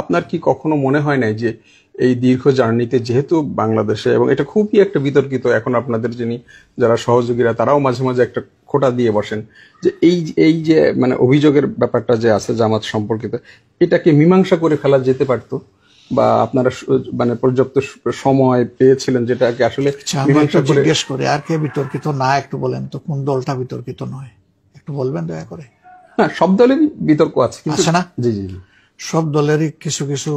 আপনার কি কখনো মনে হয় নাই যে এই দীর্ঘ জার্নিতে যেহেতু বাংলাদেশে, এবং এটা খুবই একটা বিতর্কিত, এখন আপনাদের যারা সহযোগীরা তারাও মাঝে মাঝে একটা খোঁটা দিয়ে বসেন যে এই যে মানে অভিযোগের ব্যাপারটা যে আছে জামাত সম্পর্কিত, এটাকে মীমাংসা করে ফেলা যেতে পারতো, বা আপনারা মানে পর্যাপ্ত সময় পেয়েছিলেন যেটাকে আসলে মীমাংসা করে? জিজ্ঞেস করে আর কে বিতর্কিত না একটু বলেন তো, কোন দলটা বিতর্কিত নয় একটু বলবেন দয়া করে? না, সব দলেরই বিতর্ক আছে না? জি জি জি, সব দলেরই কিছু কিছু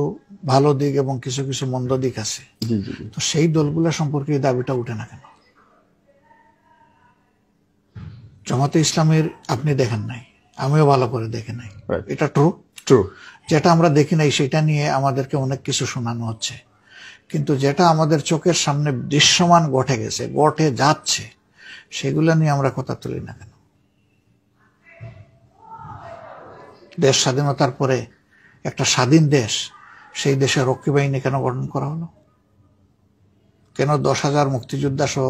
ভালো দিক এবং কিছু কিছু মন্দ দিক আছে। জি জি, তো সেই দলগুলো সম্পর্কে এই দাবিটা উঠে না কেন? জামাতে ইসলামের আপনি দেখেন নাই, আমিও ভালো করে দেখে নাই, এটা ট্রু। যেটা আমরা দেখি নাই সেটা নিয়ে আমাদেরকে অনেক কিছু শোনানো হচ্ছে, কিন্তু যেটা আমাদের চোখের সামনে দৃশ্যমান ঘটে গেছে, ঘটে যাচ্ছে, সেগুলো নিয়ে আমরা কথা তুলি না কেন? দেশ স্বাধীনতার পরে একটা স্বাধীন দেশ, সেই দেশে রক্ষী বাহিনী কেন গঠন করা হলো? কেন 10,000 মুক্তিযোদ্ধা সহ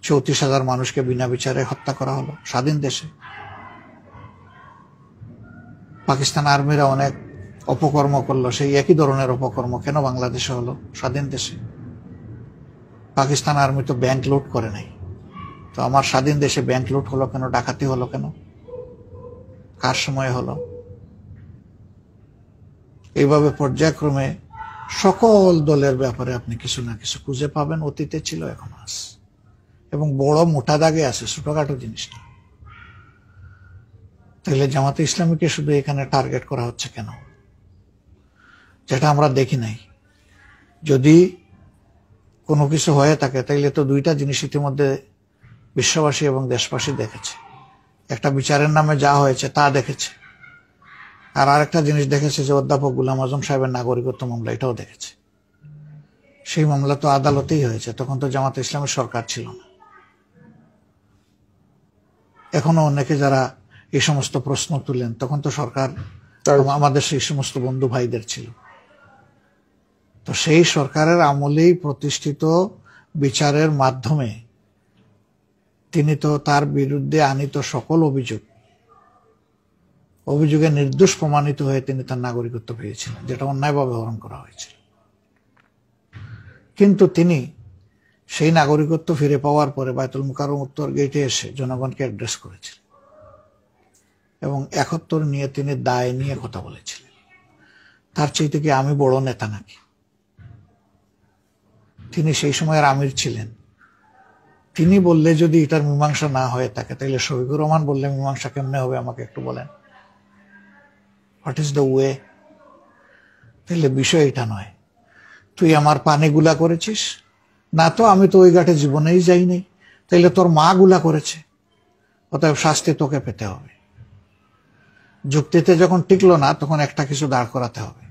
34,000 মানুষকে বিনা বিচারে হত্যা করা হলো স্বাধীন দেশে? পাকিস্তান আর্মিরা অনেক অপকর্ম করলো, সেই একই ধরনের অপকর্ম কেন বাংলাদেশে হলো স্বাধীন দেশে? পাকিস্তান আর্মি তো ব্যাংক লুট করে নাই, তো আমার স্বাধীন দেশে ব্যাংক লুট হলো কেন, ডাকাতি হলো কেন, কার সময় হলো? এইভাবে পর্যায়ক্রমে সকল দলের ব্যাপারে আপনি কিছু না কিছু খুঁজে পাবেন, অতীতে ছিল, এখন আছে, এবং বড় মোটা দাগে আছে, ছোটখাটো জিনিস না। তাহলে জামাতে ইসলামীকে শুধু এখানে টার্গেট করা হচ্ছে কেন, যেটা আমরা দেখি নাই? যদি কোনো কিছু হয়ে থাকে তাইলে তো দুইটা জিনিস ইতিমধ্যে বিশ্ববাসী এবং দেশবাসী দেখেছে। একটা বিচারের নামে যা হয়েছে তা দেখেছে, আর আরেকটা জিনিস দেখেছে যে অধ্যাপক গোলাম আজম সাহেবের নাগরিকত্ব মামলা, এটাও দেখেছে। সেই মামলা তো আদালতেই হয়েছে, তখন তো জামাত ইসলামের সরকার ছিল না। এখনো অনেকে যারা এই সমস্ত প্রশ্ন তুলেন, তখন তো সরকার আমাদের সেই সমস্ত বন্ধু ভাইদের ছিল। তো সেই সরকারের আমলেই প্রতিষ্ঠিত বিচারের মাধ্যমে তিনি তো তার বিরুদ্ধে আনিত সকল অভিযোগে নির্দোষ প্রমাণিত হয়ে তিনি তার নাগরিকত্ব পেয়েছিলেন, যেটা অন্যায়ভাবে হরণ করা হয়েছিল। কিন্তু তিনি সেই নাগরিকত্ব ফিরে পাওয়ার পরে বায়তুল মুকাররম উত্তর গেটে এসে জনগণকে অ্যাড্রেস করেছিলেন, এবং 71 নিয়ে তিনি দায় নিয়ে কথা বলেছিলেন। তার চাইতে কি আমি বড় নেতা নাকি? তিনি সেই সময়ের আমির ছিলেন। তিনি বললে যদি এটার মীমাংসা না হয়ে থাকে, তাহলে শফিকুর রহমান বললে মীমাংসা কেমনে হবে আমাকে একটু বলেন। What is the way? তাহলে বিষয় এটা নয় তুই আমার পানে গুলা করেছিস, না তো আমি তো ওই ঘাটে জীবনেই যাই নাই, তাইলে তোর মা গুলা করেছে, অতএব শাস্তি তোকে পেতে হবে। যুক্তিতে যখন টিকলো না, তখন একটা কিছু দাঁড় করাতে হবে।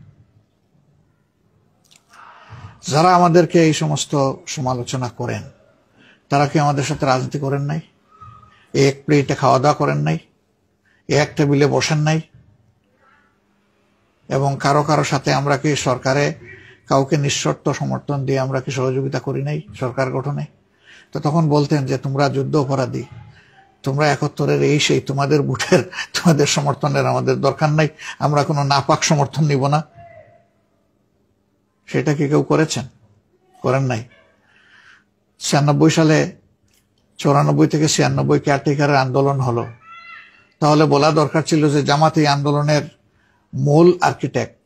যারা আমাদেরকে এই সমস্ত সমালোচনা করেন, তারা কি আমাদের সাথে রাজনীতি করেন নাই? এক প্লেটে খাওয়া দাওয়া করেন নাই? এক টেবিলে বসেন নাই? এবং কারো কারো সাথে আমরা কি সরকারে কাউকে নিঃশর্ত সমর্থন দিয়ে আমরা কি সহযোগিতা করি নাই সরকার গঠনে? তো তখন বলতেন যে তোমরা যুদ্ধ অপরাধী, তোমরা 71-এর এই সেই, তোমাদের বুটের তোমাদের সমর্থনের আমাদের দরকার নাই, আমরা কোনো নাপাক সমর্থন নিব না। সেটা কি কেউ করেছেন? করেন নাই। 96 সালে 94 থেকে 96 কেয়ারটেকারের আন্দোলন হলো, তাহলে বলা দরকার ছিল যে জামাত এই আন্দোলনের মূল আর্কিটেক্ট।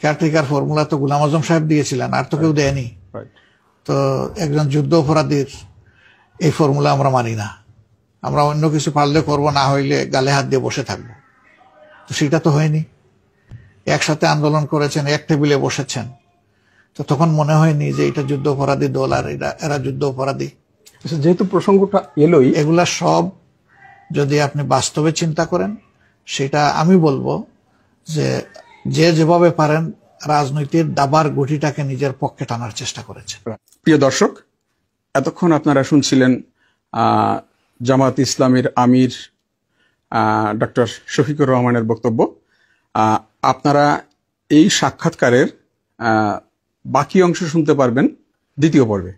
কেয়ারটেকার ফর্মুলা তো গোলাম আজম সাহেব দিয়েছিলেন, আর তো কেউ দেয়নি। তো একজন যুদ্ধ অপরাধীর এই ফর্মুলা আমরা মানি না, আমরা অন্য কিছু পারলে করবো, না হইলে গালে হাত দিয়ে বসে থাকবো। তো সেটা তো হয়নি। একসাথে আন্দোলন করেছেন, এক টেবিলে বসেছেন, তো তখন মনে হয়নি যে এটা যুদ্ধ অপরাধী দল আর এরা যুদ্ধ অপরাধী? যেহেতু প্রসঙ্গটা এলোই, এগুলা সব যদি আপনি বাস্তবে চিন্তা করেন, সেটা আমি বলবো যে যে যেভাবে পারেন রাজনৈতিক দাবার গুটিটাকে নিজের পক্ষে টানার চেষ্টা করেছে। প্রিয় দর্শক, এতক্ষণ আপনারা শুনছিলেন জামাত ইসলামের আমির ডক্টর শফিকুর রহমানের বক্তব্য। আপনারা এই সাক্ষাৎকারের বাকি অংশ শুনতে পারবেন দ্বিতীয় পর্বে।